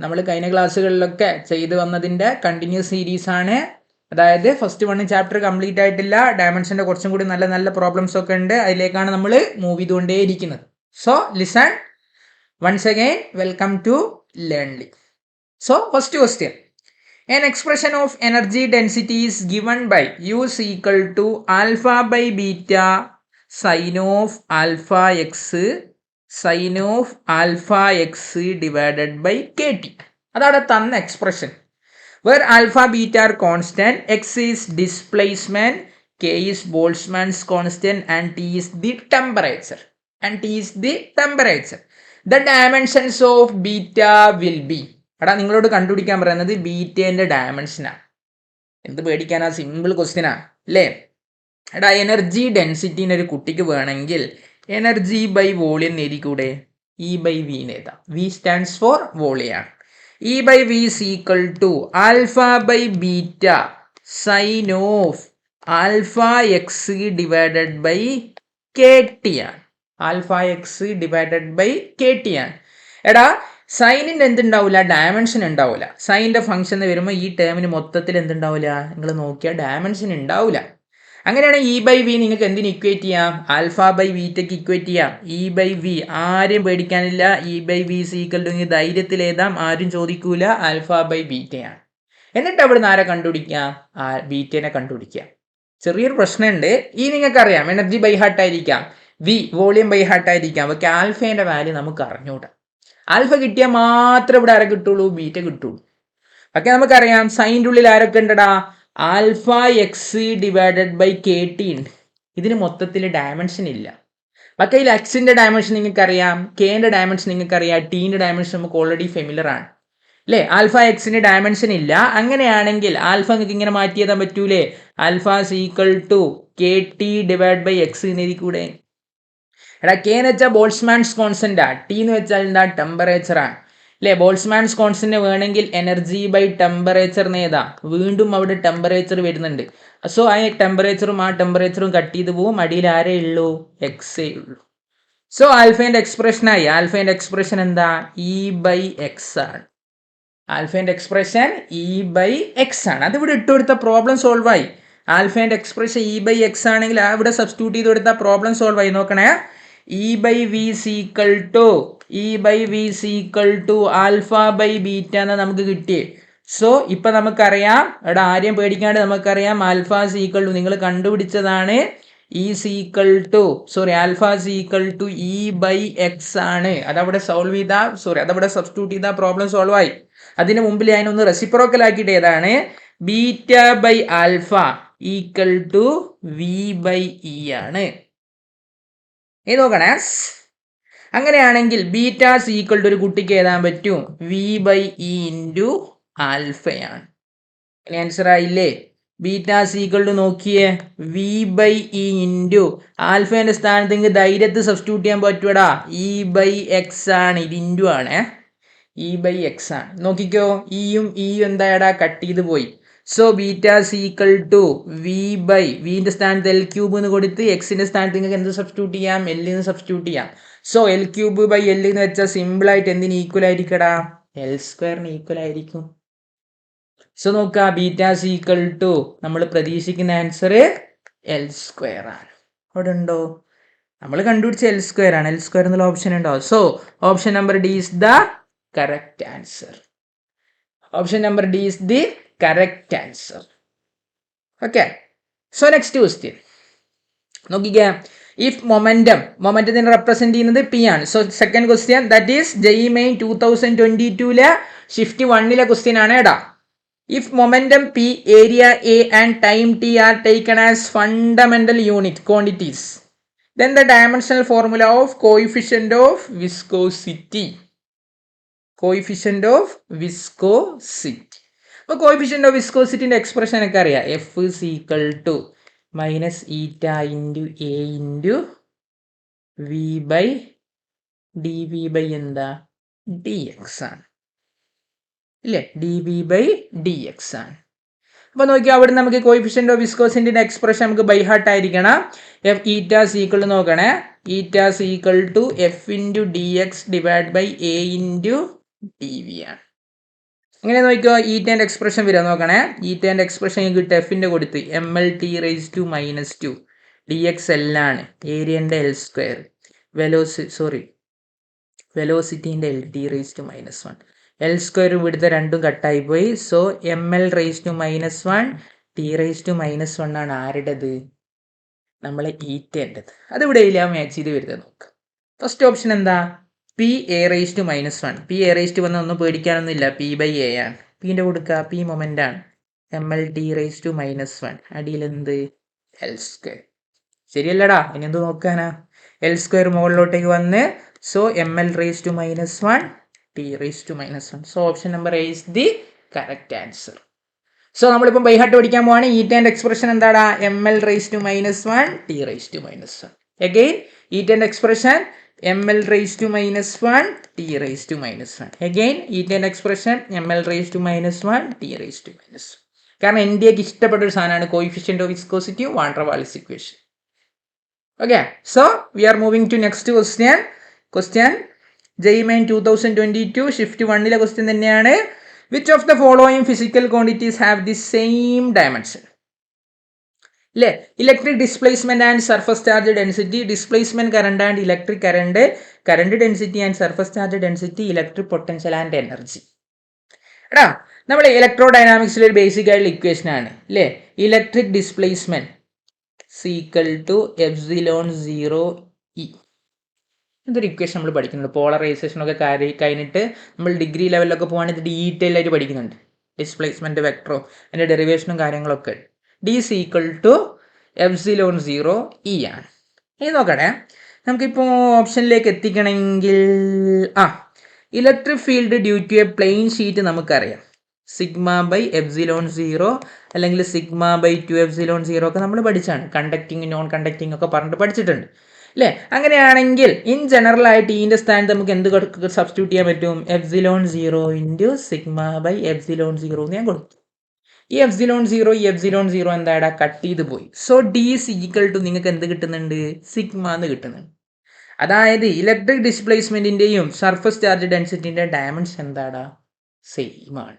നമ്മൾ കഴിഞ്ഞ ക്ലാസ്സുകളിലൊക്കെ ചെയ്തു വന്നതിൻ്റെ കണ്ടിന്യൂസ് സീരീസ് ആണ്. അതായത് ഫസ്റ്റ് 1 ചാപ്റ്റർ കംപ്ലീറ്റ് ആയിട്ടില്ല, ഡയമെൻഷൻ്റെ കുറച്ചും കൂടി നല്ല നല്ല പ്രോബ്ലംസ് ഒക്കെ ഉണ്ട്, അതിലേക്കാണ് നമ്മൾ മൂവ് ചെയ്തുകൊണ്ടേയിരിക്കുന്നത്. So listen once again, welcome to Learnly. So first question, an expression of energy density is given by U is equal to alpha by beta sin of alpha x divided by kt. അതാണ് തന്ന expression. where alpha beta are constant, x is displacement, k is Boltzmann's constant and t is the temperature. The dimensions of beta will be, എടാ നിങ്ങളോട് കണ്ടുപിടിക്കാൻ പറയുന്നത് ബീറ്റേൻ്റെ ഡയമെൻഷനാണ്. എന്ത് പേടിക്കാനാ, simple ക്വസ്റ്റ്യനാ അല്ലേ. എടാ energy ഡെൻസിറ്റീന് ഒരു കുട്ടിക്ക് വേണമെങ്കിൽ എനർജി ബൈ വോളിയം എഴുതിക്കൂടെ? ഇ ബൈ വി എഴുതാം. വി സ്റ്റാൻഡ്സ് ഫോർ വോളിയാണ്. E by V is equal to alpha by beta sine of alpha X divided by K T ആണ്. Alpha X divided by K T ആണ്. എടാ സൈനിൻ്റെ എന്തുണ്ടാവില്ല, dimension ഉണ്ടാവില്ല. സൈനിൻ്റെ function എന്ന് വരുമ്പോൾ ഈ ടേമിന് മൊത്തത്തിൽ എന്തുണ്ടാവില്ല, നിങ്ങൾ നോക്കിയാൽ ഡയമെൻഷൻ ഉണ്ടാവില്ല. അങ്ങനെയാണെങ്കിൽ ഇ ബൈ വി നിങ്ങൾക്ക് എന്തിന് ഇക്വേറ്റ് ചെയ്യാം? ആൽഫ ബൈ ബീറ്റയ്ക്ക് ഇക്വേറ്റ് ചെയ്യാം. ഇ ബൈ വി, ആരും പേടിക്കാനില്ല. E by V equal to ധൈര്യത്തിൽ എഴുതാം, ആരും ചോദിക്കൂല. Alpha by ബീറ്റയാണ്. എന്നിട്ട് അവിടെ നിന്ന് ആരെ കണ്ടുപിടിക്കാം? ബീറ്റേനെ കണ്ടുപിടിക്കാം. ചെറിയൊരു പ്രശ്നമുണ്ട്. ഈ നിങ്ങൾക്കറിയാം, എനർജി ബൈ ഹാർട്ട് ആയിരിക്കാം, വി വോളിയം ബൈ ഹാർട്ട് ആയിരിക്കാം. പക്ഷേ ആൽഫേൻ്റെ വാല്യൂ നമുക്ക് അറിഞ്ഞൂടാ. ആൽഫ കിട്ടിയാൽ മാത്രമേ ഇവിടെ ആരെ കിട്ടുള്ളൂ? ബീറ്റ കിട്ടുള്ളൂ. പക്ഷെ നമുക്കറിയാം സൈൻ്റെ ഉള്ളിൽ ആരൊക്കെ ഉണ്ടടാ? Alpha X divided by K T ഉണ്ട്. ഇതിന് മൊത്തത്തിൽ ഡയമെൻഷൻ ഇല്ല. പക്ഷേ ഇതിൽ എക്സിൻ്റെ ഡയമെൻഷൻ നിങ്ങൾക്കറിയാം, കെൻ്റെ ഡയമെൻഷൻ നിങ്ങൾക്കറിയാം, ടീൻ്റെ ഡയമെൻഷൻ നമുക്ക് ഓൾറെഡി ഫെമിലർ ആണ് അല്ലേ. ആൽഫ എക്സിൻ്റെ ഡയമെൻഷൻ ഇല്ല. അങ്ങനെയാണെങ്കിൽ ആൽഫ നിങ്ങൾക്ക് ഇങ്ങനെ മാറ്റി എഴുതാൻ പറ്റൂലേ? Alpha equal to K T divide by X എന്ന് എഴുതിക്കൂടെ? എടാ കെ എന്ന് വെച്ചാൽ ബോൾട്സ്മാൻസ് കോൺസ്റ്റൻ്റാ, ടി എന്ന് വെച്ചാൽ എന്താ? ടെമ്പറേച്ചറാണ് അല്ലേ. ബോൾട്സ്മാൻസ് കോൺസ്റ്റന്റ് വേണമെങ്കിൽ എനർജി ബൈ ടെമ്പറേച്ചർ നേതാ. വീണ്ടും അവിടെ ടെമ്പറേച്ചർ വരുന്നുണ്ട്. സോ ആ ടെമ്പറേച്ചറും കട്ട് ചെയ്ത് പോവും. അടിയിൽ ആരേ ഉള്ളൂ? എക്സേ ഉള്ളൂ. സോ ആൽഫേൻ്റെ എക്സ്പ്രഷനായി. ആൽഫേൻ്റെ എക്സ്പ്രഷൻ എന്താ? ഇ ബൈ എക്സ് ആണ്. ആൽഫേൻ്റെ എക്സ്പ്രഷൻ ഇ ബൈ എക്സ് ആണ്. അതിവിടെ ഇട്ട് കൊടുത്ത പ്രോബ്ലം സോൾവ് ആയി. ആൽഫേൻ്റെ എക്സ്പ്രഷൻ ഇ ബൈ എക്സ് ആണെങ്കിൽ ആ ഇവിടെ സബ്സ്റ്റിറ്റ്യൂട്ട് ചെയ്ത് കൊടുത്ത പ്രോബ്ലം സോൾവ് ആയി. നോക്കണേ, E by V equal to alpha by beta എന്ന് നമുക്ക് കിട്ടിയേ. സോ ഇപ്പം നമുക്കറിയാം, ഇവിടെ ആരെയും പേടിക്കാണ്ട് നമുക്കറിയാം ആൽഫ ഈക്വൽ ടു, നിങ്ങൾ കണ്ടുപിടിച്ചതാണ്, alpha equal to E by X ആണ്. അതവിടെ സോൾവ് ചെയ്താ, അതവിടെ സബ്സ്റ്റിറ്റ്യൂട്ട് ചെയ്താൽ പ്രോബ്ലം സോൾവ് ആയി. അതിന് മുമ്പിൽ അതിനൊന്ന് റെസിപ്രോക്കൽ ആക്കിയിട്ട് ഏതാണ്? Beta by alpha equal to V by E ആണ്. ഇത് നോക്കണേ. അങ്ങനെയാണെങ്കിൽ ബീറ്റ ഈക്വൽ ടു ഒരു കുട്ടിക്ക് എഴുതാൻ പറ്റും വി ബൈ ഇ ഇൻറ്റു ആൽഫയാണ്. ആൻസർ ആയില്ലേ? ബീറ്റ ഈക്വൽ ടു നോക്കിയേ, വി ബൈ ഇ ഇൻറ്റു ആൽഫേൻ്റെ സ്ഥാനത്ത് നിങ്ങൾക്ക് ധൈര്യത്തിൽ സബ്സ്റ്റിറ്റ്യൂട്ട് ചെയ്യാൻ പറ്റൂടാ. ഇ ബൈ എക്സ് ആണ്, ഇത് ഇൻറ്റു ആണ്. ഇ ബൈ എക്സ് ആണ്. നോക്കിക്കോ, ഇയും എന്താടാ കട്ട് ചെയ്ത് പോയി. So beta equal to V by വിൻ്റെ സ്ഥാനത്ത് എൽ ക്യൂബ് എന്ന് കൊടുത്ത് എക്സിൻ്റെ സ്ഥാനത്ത് നിങ്ങൾക്ക് എന്ത് സബ്സ്റ്റിറ്റ്യൂട്ട് ചെയ്യാം? എല്ലിന്ന് സബ്സ്റ്റിറ്റ്യൂട്ട് ചെയ്യാം. So L cube by L എന്ന് വെച്ചാൽ സിമ്പിളായിട്ട് എന്തിന് ഈക്വൽ ആയിരിക്കടാ? എൽ സ്ക്വയറിന് ഈക്വൽ ആയിരിക്കും. സോ നോക്കുക, ബീറ്റ ഈക്വൽ ടു നമ്മൾ പ്രതീക്ഷിക്കുന്ന ആൻസർ എൽ സ്ക്വയർ ആണ്. അവിടെ ഉണ്ടോ? നമ്മൾ കണ്ടുപിടിച്ച എൽ സ്ക്വയർ ആണ്. എൽ സ്ക്വയർ എന്നുള്ള ഓപ്ഷൻ ഉണ്ടോ? So option number D is the correct answer. Correct answer. Okay. So next question നോക്കിക്കേ. ഇഫ് മൊമെന്റത്തിനെ റെപ്രസെന്റ് ചെയ്യുന്നത് പി ആണ്. So second question, that is JEE main 2022 shift 1 question ആണ്. എടാ, if momentum P, area A and time T are taken as fundamental unit quantities, then the dimensional formula of coefficient of viscosity. അപ്പോൾ coefficient of വിസ്കോസിറ്റിൻ്റെ expression ഒക്കെ അറിയാം. F equal to minus eta into A into V by D V by എന്താ? D X ആണ് ഇല്ലേ? D V by D X ആണ്. അപ്പോൾ നോക്കിയാൽ അവിടെ നമുക്ക് കോയിഫിഷ്യൻ്റ് ഓഫ് വിസ്കോസിറ്റിൻ്റെ എക്സ്പ്രഷൻ നമുക്ക് ബൈ ഹാർട്ട് ആയിരിക്കണം. എഫ് ഈറ്റാസ് ഈക്വൽ ടു നോക്കണേ, eta is equal to F into D X divide by A into D V ആണ്. എങ്ങനെ നോക്കിക്കോ, ഈറ്റേൻ്റെ എക്സ്പ്രഷൻ വരിക നോക്കണേ. ഈറ്റേൻ്റെ എക്സ്പ്രഷൻ കിട്ടും എഫിൻ്റെ കൊടുത്ത് MLT⁻², dx ആണ്, ഏരിയൻ്റെ L², വെലോസിറ്റീൻ്റെ LT⁻1, L² ഇവിടുത്തെ രണ്ടും കട്ടായി പോയി. സോ ML⁻1 T⁻1 ആണ് ആരുടേത്, നമ്മളെ ഈറ്റേൻ്റെത്. അതിവിടെ ഇല്ല, മാച്ച് ചെയ്ത് വരുന്നത് നോക്കുക. ഫസ്റ്റ് ഓപ്ഷൻ എന്താ, PA⁻1. PA⁻1 ഒന്നും പേടിക്കാനൊന്നുമില്ല, P/A ആണ്. പിൻ്റെ കൊടുക്കുക, P മൊമെൻ്റ് ആണ്, MLT⁻1 അടിയിലെന്ത് L². ശരിയല്ലടാ, ഇനി എന്ത് നോക്കാനാ, L² മുകളിലോട്ടേക്ക് വന്ന്, so ML⁻1 T⁻1. So option number A is the correct answer. സോ നമ്മളിപ്പം ബൈഹാർട്ട് പഠിക്കാൻ പോവാണ്. ഈറ്റേൻ്റെ എക്സ്പ്രഷൻ എന്താടാ, ML⁻1 T⁻1. അഗെയിൻ ഈറ്റേൻ്റെ എക്സ്പ്രഷൻ ML⁻1 T⁻1. അഗെയിൻ ഈറ്റേൻ്റെ എക്സ്പ്രഷൻ ML⁻1 T⁻1. കാരണം ഇന്ത്യക്ക് ഇഷ്ടപ്പെട്ട ഒരു സാധനമാണ് coefficient of viscosity, van der Waals equation. Okay, so we are moving to next question JEE Main 2022 shift 1 question തന്നെയാണ്. Which of the following physical quantities have the same dimension? അല്ലേ, electric displacement and surface charge density, displacement current and electric current density and surface charge density, electric potential and energy. എടാ, നമ്മൾ electro ഡൈനാമിക്സിൽ ഒരു basic ആയിട്ടുള്ള equation ആണ് അല്ലേ, electric displacement =ε0E. ഇതൊരു equation നമ്മൾ പഠിക്കുന്നുണ്ട്. പോളറൈസേഷൻ ഒക്കെ കഴിഞ്ഞിട്ട് നമ്മൾ ഡിഗ്രി ലെവലിലൊക്കെ പോകുകയാണെങ്കിൽ ഇത് ഡീറ്റെയിൽ ആയിട്ട് പഠിക്കുന്നുണ്ട്. ഡിസ്പ്ലേസ്മെന്റ് വെക്ടറും അതിൻ്റെ ഡെറിവേഷനും കാര്യങ്ങളൊക്കെ. D =ε0E ആണ്. ഇനി നോക്കണേ, നമുക്കിപ്പോൾ ഓപ്ഷനിലേക്ക് എത്തിക്കണമെങ്കിൽ electric field due to a plane sheet നമുക്കറിയാം, σ/ε0 അല്ലെങ്കിൽ σ/2ε0 ഒക്കെ നമ്മൾ പഠിച്ചാണ്. കണ്ടക്റ്റിങ് നോൺ കണ്ടക്റ്റിംഗ് ഒക്കെ പറഞ്ഞിട്ട് പഠിച്ചിട്ടുണ്ട് അല്ലേ. അങ്ങനെയാണെങ്കിൽ ഇൻ ജനറൽ ആയിട്ട് ഈൻ്റെ സ്ഥാനത്ത് നമുക്ക് എന്ത് സബ്സ്റ്റിറ്റ്യൂട്ട് ചെയ്യാൻ പറ്റും, ε0 σ/ε0 എന്ന് ഞാൻ കൊടുത്തു. ഈ ε0 എന്താടാ, കട്ട് ചെയ്ത് പോയി. സോ D = നിങ്ങൾക്ക് എന്ത് കിട്ടുന്നുണ്ട്, സിഗ്മ എന്ന് കിട്ടുന്നുണ്ട്. അതായത് ഇലക്ട്രിക് ഡിസ്പ്ലേസ്മെന്റിന്റെയും സർഫസ് ചാർജ് ഡെൻസിറ്റിന്റെ ഡയമെൻഷൻ എന്താടാ, സെയിം ആണ്.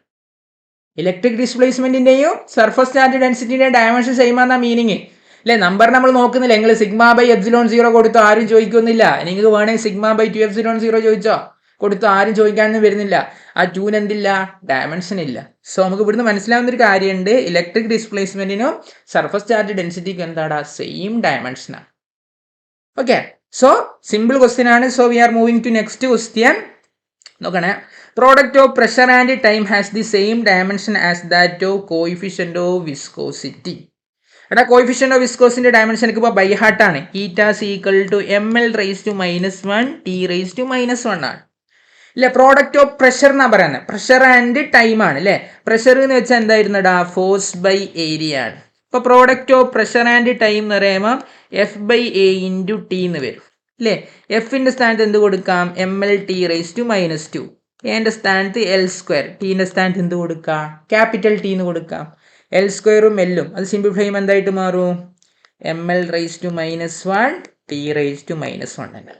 ഇലക്ട്രിക് ഡിസ്പ്ലേസ്മെന്റിന്റെയും സർഫസ് ചാർജ് ഡെൻസിറ്റിന്റെ ഡയമെൻഷൻ സെയിം ആണെന്നാ മീനിങ് അല്ലേ. നമ്പർ നമ്മൾ നോക്കുന്നില്ല, നിങ്ങൾ σ/ε0 കൊടുത്തോ ആരും ചോദിക്കുന്നില്ല. നിങ്ങൾക്ക് വേണമെങ്കിൽ σ/2ε0 ചോദിച്ചോ, കൊടുത്തോ ആരും ചോദിക്കാനൊന്നും വരുന്നില്ല. ആ 2 എന്തില്ല, ഡയമെൻഷൻ ഇല്ല. സോ നമുക്ക് ഇവിടുന്ന് മനസ്സിലാവുന്ന ഒരു കാര്യമുണ്ട്, ഇലക്ട്രിക് ഡിസ്പ്ലേസ്മെന്റിനും സർഫസ് ചാർജ് ഡെൻസിറ്റിക്കും എന്താടാ, സെയിം ഡയമെൻഷനാണ്. ഓക്കെ, സോ സിമ്പിൾ ക്വസ്റ്റ്യൻ ആണ്. So we are moving to next question. നോക്കണേ, product of pressure and time has the same dimension as that of coefficient of viscosity. എടാ, കോയിഫിഷ്യന്റ് ഓഫ് വിസ്കോസിന്റെ dimension ഇപ്പോൾ by heart ആണ്. η = ML⁻1 T⁻1 ആണ്. ഇല്ലേ, product of pressure എന്നാ പറയുന്നത്, pressure and time ആണ് അല്ലേ. പ്രഷർ എന്ന് വെച്ചാൽ എന്തായിരുന്നടാ, ഫോഴ്സ് ബൈ ഏരിയ ആണ്. ഇപ്പൊ product of pressure and time എന്ന് പറയുമ്പോൾ F/A × T എന്ന് വരും അല്ലേ. എഫിന്റെ സ്ഥാനത്ത് എന്ത് കൊടുക്കാം, MLT⁻2, എൻ്റെ സ്ഥാനത്ത് L², ടീൻ്റെ സ്ഥാനത്ത് എന്ത് കൊടുക്കാം, ക്യാപിറ്റൽ T എന്ന് കൊടുക്കാം. L² L അത് സിംപ്ലിഫൈ ചെയ്യുമ്പോൾ എന്തായിട്ട് മാറും, ML⁻1 T⁻1 തന്നെ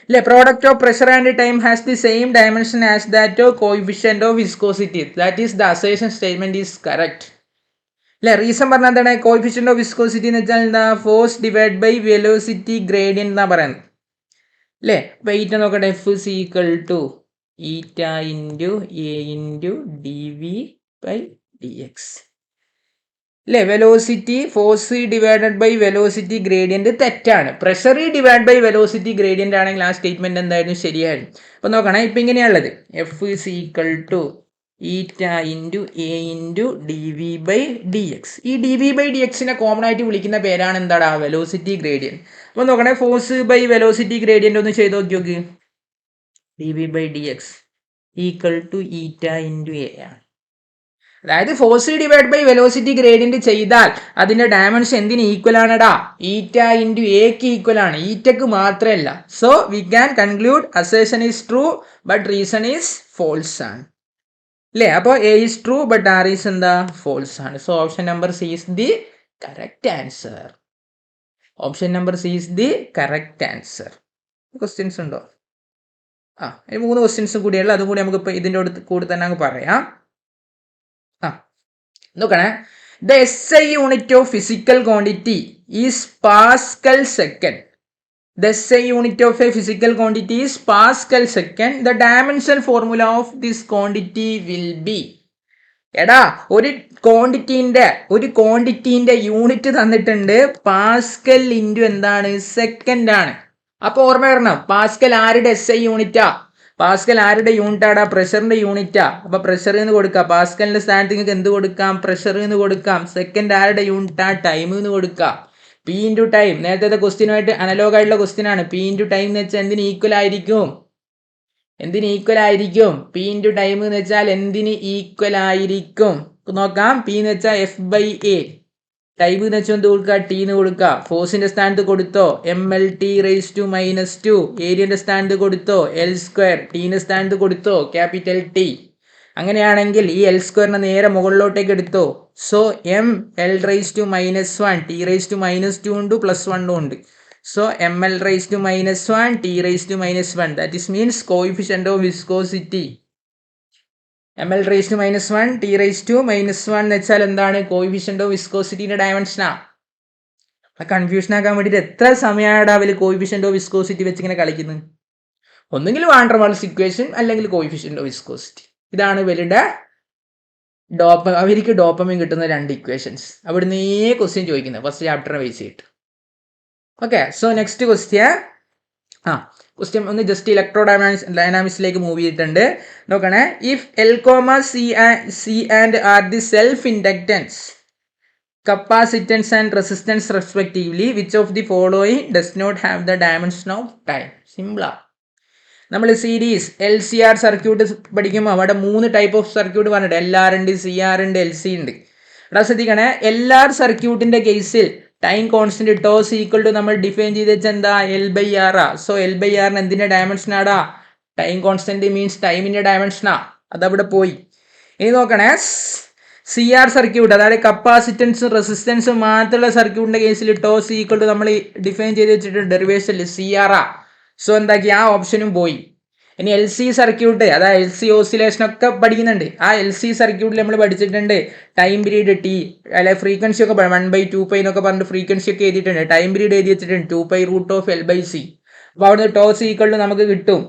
അല്ലേ. Product of pressure and time has the same dimension as that of coefficient of viscosity. That is the assertion statement is correct അല്ലേ. റീസൺ പറഞ്ഞാൽ എന്താണ്, കോയിഫിഷ്യന്റ് ഓഫ് വിസ്കോസിറ്റി എന്ന് വെച്ചാൽ എന്താ, force divide by velocity gradient എന്നാ പറയുന്നത് അല്ലേ. അപ്പൊ ഈറ്റ നോക്കട്ടെ, F = η × A × dV/dx അല്ലേ. Velocity force divided by velocity gradient തെറ്റാണ്. Pressure divide by velocity gradient ആണെങ്കിൽ ആ സ്റ്റേറ്റ്മെന്റ് എന്തായിരുന്നു, ശരിയായിരുന്നു. അപ്പൊ നോക്കണം, ഇപ്പൊ ഇങ്ങനെയുള്ളത് F = η × A × dV/dx. ഈ dV/dxനെ കോമൺ ആയിട്ട് വിളിക്കുന്ന പേരാണ് എന്താടാ, വെലോസിറ്റി ഗ്രേഡിയന്റ്. അപ്പൊ നോക്കണേ, ഫോഴ്സ് ബൈ വെലോസിറ്റി ഗ്രേഡിയന്റ് ഒന്ന് ചെയ്ത് നോക്കി. dV/dx = η × A ആണ്. അതായത് force divide by velocity gradient ചെയ്താൽ അതിന്റെ ഡയമെൻഷൻ എന്തിന് ഈക്വൽ ആണെടാ, η × A ക്ക് ഈക്വൽ ആണ്, ഈറ്റക്ക് മാത്രമല്ല. So we can conclude assertion is true but reason is false ആണ് അല്ലേ. അപ്പോൾ A is true but R is എന്താ, ഫോൾസ് ആണ്. So option number C is the correct answer. Option number C is the correct answer. Questions ഉണ്ടോ? ഇനി 3 ക്വസ്റ്റ്യൻസും കൂടിയുള്ള അതും കൂടി നമുക്ക് ഇപ്പോൾ ഇതിൻ്റെ കൂടെ തന്നെ അങ്ങ് പറയാം. നോക്കണേ, the SI unit of physical quantity is Pascal second. The SI unit of a physical quantity is Pascal second. The dimensional formula of this quantity will be. എടാ ഒരു ക്വാണ്ടിറ്റീൻ്റെ യൂണിറ്റ് തന്നിട്ടുണ്ട്, പാസ്കൽ ഇൻറ്റു എന്താണ്, സെക്കൻഡ് ആണ്. അപ്പോൾ ഓർമ്മ വരണം, Pascal ആരുടെ SI യൂണിറ്റാ? Pascal ആരുടെ യൂണിറ്റാടാ? പ്രഷറിന്റെ യൂണിറ്റാ. അപ്പൊ പ്രഷർ എന്ന് കൊടുക്കാം. പാസ്കലിന്റെ സ്ഥാനത്ത് നിങ്ങൾക്ക് എന്ത് കൊടുക്കാം? പ്രഷർ എന്ന് കൊടുക്കാം. സെക്കൻഡ് ആരുടെ യൂണിറ്റാ? ടൈം എന്ന് കൊടുക്കാം. പി ഇൻറ്റു ടൈം, നേരത്തെ ക്വസ്റ്റ്യനുമായിട്ട് അനലോഗ് ആയിട്ടുള്ള ക്വസ്റ്റ്യൻ ആണ്. പി ഇൻറ്റു ടൈം എന്ന് വെച്ചാൽ എന്തിന് ഈക്വൽ ആയിരിക്കും? പി ഇൻറ്റു ടൈം എന്ന് വെച്ചാൽ എന്തിന് ഈക്വൽ ആയിരിക്കും? നോക്കാം. പി എന്ന് വെച്ചാൽ F/A, ടൈം എന്ന് വെച്ചാൽ എന്ത് കൊടുക്കുക? ടി എന്ന് കൊടുക്കുക. ഫോഴ്സിന്റെ സ്ഥാനത്ത് കൊടുത്തോ MLT⁻², ഏരിയന്റെ സ്ഥാനത്ത് കൊടുത്തോ L², ടീന്റെ സ്ഥാനത്ത് കൊടുത്തോ ക്യാപിറ്റൽ T. അങ്ങനെയാണെങ്കിൽ ഈ L² നേരെ മുകളിലോട്ടേക്ക് എടുത്തോ. സോ ML⁻⁻1, T⁻⁻2 ഉണ്ട്, +1 ഉണ്ട്. So ML⁻⁻1, T⁻⁻1, that is means coefficient of viscosity. ML⁻⁻1, T⁻⁻1 എന്ന് വെച്ചാൽ എന്താണ്? കോയിഫിഷ്യന്റ് ഓഫ് വിസ്കോസിറ്റിന്റെ ഡയമെൻഷനാ. കൺഫ്യൂഷൻ ആക്കാൻ വേണ്ടിയിട്ട് എത്ര സമയമാണ് അവർ കോയിഫിഷ്യന്റ് ഓഫ് വിസ്കോസിറ്റി വെച്ച് ഇങ്ങനെ കളിക്കുന്നത്? ഒന്നുകിൽ വാൻ ഡെർ വാൾസ് ഇക്വേഷൻ അല്ലെങ്കിൽ കോയിഫിഷ്യന്റ് ഓഫ് വിസ്കോസിറ്റി. ഇതാണ് ഇവരുടെ അവർക്ക് ഡോപ്പമിൻ കിട്ടുന്ന 2 ഇക്വേഷൻസ്. അവിടുന്ന് ക്വസ്റ്റ്യൻ ചോദിക്കുന്നത് ഫസ്റ്റ് ചാപ്റ്ററിനെ ബേസ് ചെയ്തിട്ട്. ഓക്കെ, സോ നെക്സ്റ്റ് ക്വസ്റ്റ്യൻ ഒന്ന് ജസ്റ്റ് ഇലക്ട്രോഡൈനാമിക്സിലേക്ക് മൂവ് ചെയ്തിട്ടുണ്ട്. നോക്കണേ, if L, C and R the self inductance, capacitance and resistance respectively, which of the following does not have the dimension of time? Simple. നമ്മൾ series LCR circuit പഠിക്കുമ്പോൾ അവിടെ 3 type of circuit പറഞ്ഞിട്ട് LR ഉണ്ട്, CR ഉണ്ട്, LC ഉണ്ട്. ഇവിടെ ശ്രദ്ധിക്കണേ, LR സർക്യൂട്ടിന്റെ കേസിൽ time constant tau's equal to നമ്മൾ ഡിഫൈൻ ചെയ്ത് വെച്ചാൽ എന്താ? L/R. സോ L/R എന്തിന്റെ ഡയമെൻഷൻ ആടാ? ടൈം കോൺസ്റ്റന്റ് മീൻസ് ടൈമിന്റെ ഡയമെൻഷനാ. അതവിടെ പോയി. ഇനി നോക്കണേ, CR സർക്യൂട്ട്, അതായത് കപ്പാസിറ്റൻസും റെസിസ്റ്റൻസും മാത്രമുള്ള സർക്യൂട്ടിന്റെ കേസിൽ ടോസ് ഈക്വൽ ടു നമ്മൾ ഡിഫൈൻ ചെയ്ത് വെച്ചിട്ട് ഡെറിവേഷനിൽ CR. സോ എന്താക്കി? ആ ഓപ്ഷനും പോയി. ഇനി LC സർക്യൂട്ട്, അതായത് LC ഓസിലേഷൻ ഒക്കെ പഠിക്കുന്നുണ്ട്. ആ LC സർക്യൂട്ടിൽ നമ്മൾ പഠിച്ചിട്ടുണ്ട് ടൈം പീരീഡ് T, അല്ലെ ഫ്രീക്വൻസി ഒക്കെ 1/2π എന്നൊക്കെ പറഞ്ഞിട്ട് ഫ്രീക്വൻസി ഒക്കെ എഴുതിയിട്ടുണ്ട്. ടൈം പീരീഡ് എഴുതി വെച്ചിട്ടുണ്ട് 2π√L/C. അപ്പോൾ അവിടുന്ന് ടോസ് ഈക്വൽ ടു നമുക്ക് കിട്ടും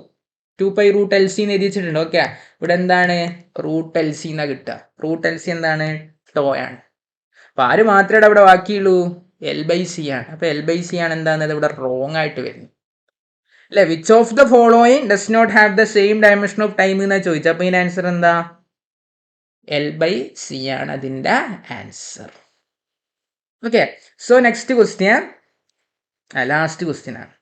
2π√LC എന്ന് എഴുതി വെച്ചിട്ടുണ്ട്. ഓക്കെ, ഇവിടെ എന്താണ്? √LC എന്നാ കിട്ടുക. √LC എന്താണ്? ടോ ആണ്. അപ്പോൾ ആര് മാത്രമേ അവിടെ ബാക്കിയുള്ളൂ? L/C ആണ്. അപ്പോൾ L/C ആണ് എന്താണെന്നത് ഇവിടെ റോങ് ആയിട്ട് വരുന്നത് അല്ലെ. Which of the following does not have the same dimension of time എന്നാ ചോദിച്ചത്. അപ്പോൾ ഇതിന്റെ ആൻസർ എന്താ? L/C ആണ് അതിന്റെ answer. Okay, so next question, last question ആണ്.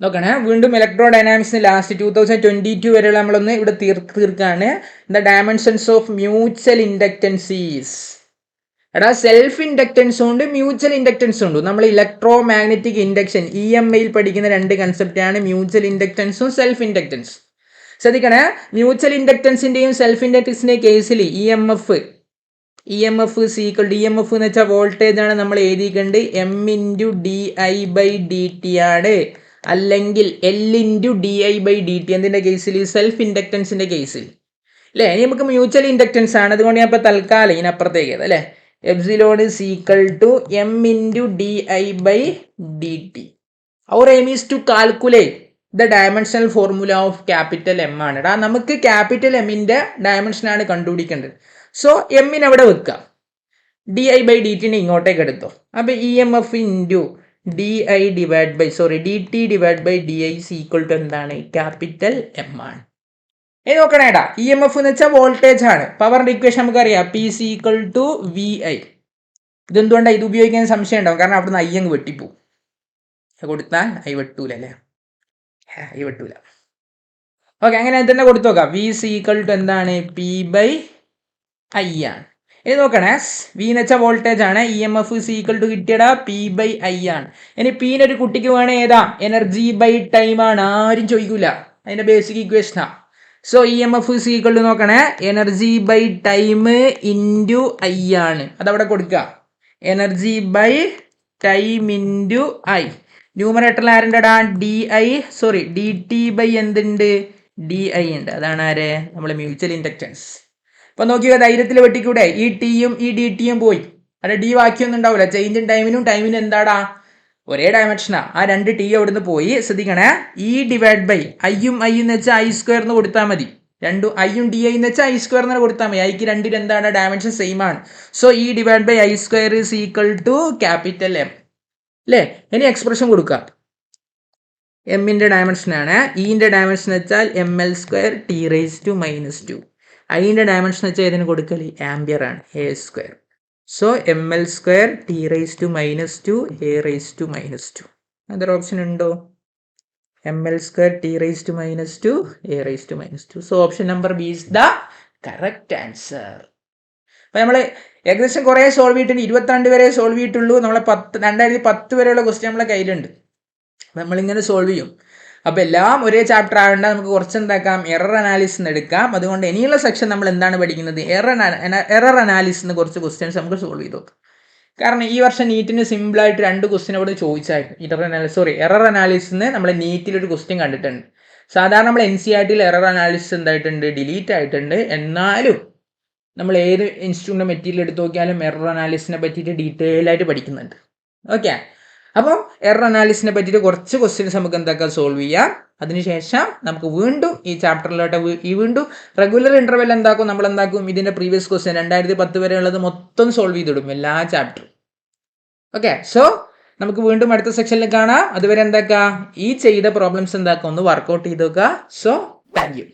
നോക്കണേ, വീണ്ടും ഇലക്ട്രോ ഡൈനാമിക്സിന് ലാസ്റ്റ് 2022 വരെയുള്ള നമ്മളൊന്ന് ഇവിടെ തീർക്കാണ്. The dimensions of mutual inductances. എടാ, സെൽഫ് ഇൻഡക്റ്റൻസും ഉണ്ട്, മ്യൂച്വൽ ഇൻഡക്റ്റൻസും ഉണ്ട്. നമ്മൾ ഇലക്ട്രോ മാഗ്നറ്റിക് ഇൻഡക്ഷൻ EMIയിൽ പഠിക്കുന്ന 2 കൺസെപ്റ്റാണ് മ്യൂച്വൽ ഇൻഡക്റ്റൻസും സെൽഫ് ഇൻഡക്റ്റൻസും. ശ്രദ്ധിക്കണേ, മ്യൂച്വൽ ഇൻഡക്റ്റൻസിന്റെയും സെൽഫ് ഇൻഡക്റ്റൻസിന്റെയും കേസിൽ EMF EMF എന്ന് വെച്ചാൽ വോൾട്ടേജ് ആണ്. നമ്മൾ എഴുതിയിട്ടുണ്ട് M×dI/dt ആണ്, അല്ലെങ്കിൽ L×dI/dt. എന്തിന്റെ കേസിൽ? സെൽഫ് ഇൻഡക്റ്റൻസിന്റെ കേസിൽ അല്ലേ. ഇനി നമുക്ക് മ്യൂച്വൽ ഇൻഡക്റ്റൻസ് ആണ്, അതുകൊണ്ട് ഞാൻ ഇപ്പോൾ തൽക്കാലം ഇതിനപ്പുറത്തേക്ക് അല്ലേ. Epsilon is equal to M×dI/dt. Our aim is to calculate the dimensional formula of capital M ആണ്. നമുക്ക് ക്യാപിറ്റൽ എമ്മിന്റെ ഡയമെൻഷൻ ആണ് കണ്ടുപിടിക്കേണ്ടത്. സോ എമ്മിന് അവിടെ വെക്കാം, dI/dt ഇങ്ങോട്ടേക്ക് എടുത്തോ. അപ്പൊ EMF into dt/di is equal to എന്താണ്? ക്യാപിറ്റൽ എം ആണ്. ഇനി നോക്കണേടാ, EMF എന്ന് വെച്ചാൽ വോൾട്ടേജ് ആണ്. പവറിന്റെ ഇക്വേഷൻ നമുക്കറിയാം, P = VI. ഇതെന്തുകൊണ്ടാണ് ഇത് ഉപയോഗിക്കാൻ സംശയം ഉണ്ടാവും, കാരണം അവിടുന്ന് I അങ്ങ് വെട്ടിപ്പോവും. കൊടുത്താൽ I വെട്ടൂല അല്ലേ, I വെട്ടൂല. ഓക്കെ, അങ്ങനെ തന്നെ കൊടുത്തു നോക്കാം. V = എന്താണ്? P/I ആണ്. ഇനി നോക്കണേ, V എന്ന് വെച്ചാൽ വോൾട്ടേജ് ആണ്, EMF = കിട്ടിയടാ P/I ആണ്. ഇനി P ഒരു കുട്ടിക്ക് വേണേ ഏതാ? എനർജി ബൈ ടൈം ആണ്. ആരും ചോദിക്കൂല, അതിന്റെ ബേസിക് ഇക്വേഷനാ. സോ EMF = നോക്കണേ, energy by time into I ആണ്. അതവിടെ കൊടുക്കുക, energy by time into I. ന്യൂമറേറ്ററിൽ ആരുണ്ടടാ ഡി ടി ബൈ എന്തുണ്ട് ഡി ഐ ഉണ്ട്. അതാണ് ആര് നമ്മളെ മ്യൂച്വൽ ഇൻഡക്റ്റൻസ്. അപ്പൊ നോക്കിയോ ധൈര്യത്തിൽ വെട്ടിക്കൂടെ, ഈ ടിയും ഈ ഡി ടിയും പോയി, അവിടെ ഡി ബാക്കിയൊന്നും ഉണ്ടാവില്ല. ചേഞ്ച് ഇൻ ടൈമിനും എന്താടാ ഒരേ ഡയമെൻഷനാ. ആ രണ്ട് ടി അവിടുന്ന് പോയി. ശ്രദ്ധിക്കണേ, ഇ ഡിവൈഡ് ബൈ ഐയും ഐ എന്ന് വെച്ചാൽ ഐ സ്ക്വയർ എന്ന് കൊടുത്താൽ മതി. രണ്ടും ഐയും ഡി ഐ എന്ന് വെച്ചാൽ ഐ സ്ക്വയർ എന്ന് കൊടുത്താൽ മതി. ഐക്ക് രണ്ടിൽ എന്താണ് ഡയമെൻഷൻ സെയിം ആണ്. So E divide by I square is equal to capital M അല്ലേ. ഇനി എക്സ്പ്രഷൻ കൊടുക്കാം. എമ്മിന്റെ ഡയമെൻഷൻ ആണ്, ഇന്റെ ഡയമെൻഷൻ വെച്ചാൽ M L square T raise to -2. ഐന്റെ ഡയമെൻഷൻ വെച്ചാൽ ഇതിന് കൊടുക്കല് ആംബിയർ ആണ്, A square. So M L square T raise to -2 A raise to -2. അതൊരു ഓപ്ഷൻ ഉണ്ടോ? M L square T raise to -2 A raise to -2. So option number B is the correct answer. അപ്പൊ നമ്മൾ ഏകദേശം കുറെ solve ചെയ്തിട്ടുണ്ട്. 22 വരെ solve ചെയ്തിട്ടുള്ളൂ. നമ്മളെ 2010 വരെയുള്ള ക്വസ്റ്റ്യൻ നമ്മളെ കയ്യിലുണ്ട്. നമ്മളിങ്ങനെ സോൾവ് ചെയ്യും. അപ്പോൾ എല്ലാം ഒരേ ചാപ്റ്റർ ആവേണ്ട, നമുക്ക് കുറച്ച് എന്താക്കാം എറർ അനാലിസിസ് എടുക്കാം. അതുകൊണ്ട് ഇനിയുള്ള സെക്ഷൻ നമ്മൾ എന്താണ് പഠിക്കുന്നത്, എറർ അനാലിസിന് കുറച്ച് ക്വസ്റ്റ്യൻസ് നമുക്ക് സോൾവ് ചെയ്ത് നോക്കാം. കാരണം ഈ വർഷം നീറ്റിന് സിമ്പിളായിട്ട് 2 ക്വസ്റ്റ്യൻ അവിടെ ചോദിച്ചായിരുന്നു. എറർ അനാലിസിന് നമ്മൾ നീറ്റിലൊരു ക്വസ്റ്റ്യൻ കണ്ടിട്ടുണ്ട്. സാധാരണ നമ്മൾ NCERT എറർ അനാലിസിസ് എന്തായിട്ടുണ്ട്, ഡിലീറ്റ് ആയിട്ടുണ്ട്. എന്നാലും നമ്മൾ ഏത് ഇൻസ്റ്റിറ്റ്യൂട്ടിൻ്റെ മെറ്റീരിയൽ എടുത്ത് നോക്കിയാലും എറർ അനാലിസിനെ പറ്റിയിട്ട് ഡീറ്റെയിൽ ആയിട്ട് പഠിക്കുന്നുണ്ട്. ഓക്കെ, അപ്പം എറർ അനാലിസിനെ പറ്റിയിട്ട് കുറച്ച് ക്വസ്റ്റ്യൻസ് നമുക്ക് എന്താക്കാം സോൾവ് ചെയ്യാം. അതിനുശേഷം നമുക്ക് വീണ്ടും ഈ ചാപ്റ്ററിലോട്ട് വീണ്ടും റെഗുലർ ഇന്റർവെൽ എന്താക്കും, നമ്മൾ എന്താക്കും ഇതിന്റെ പ്രീവിയസ് ക്വസ്റ്റ്യൻ 2010 വരെ ഉള്ളത് മൊത്തം സോൾവ് ചെയ്തിടും എല്ലാ ചാപ്റ്ററും. ഓക്കെ, സോ നമുക്ക് വീണ്ടും അടുത്ത സെക്ഷനിൽ കാണാം. അതുവരെ എന്താക്കാം ഈ ചെയ്ത പ്രോബ്ലംസ് എന്താക്കാം ഒന്ന് വർക്ക്ഔട്ട് ചെയ്ത് നോക്കുക. So thank you.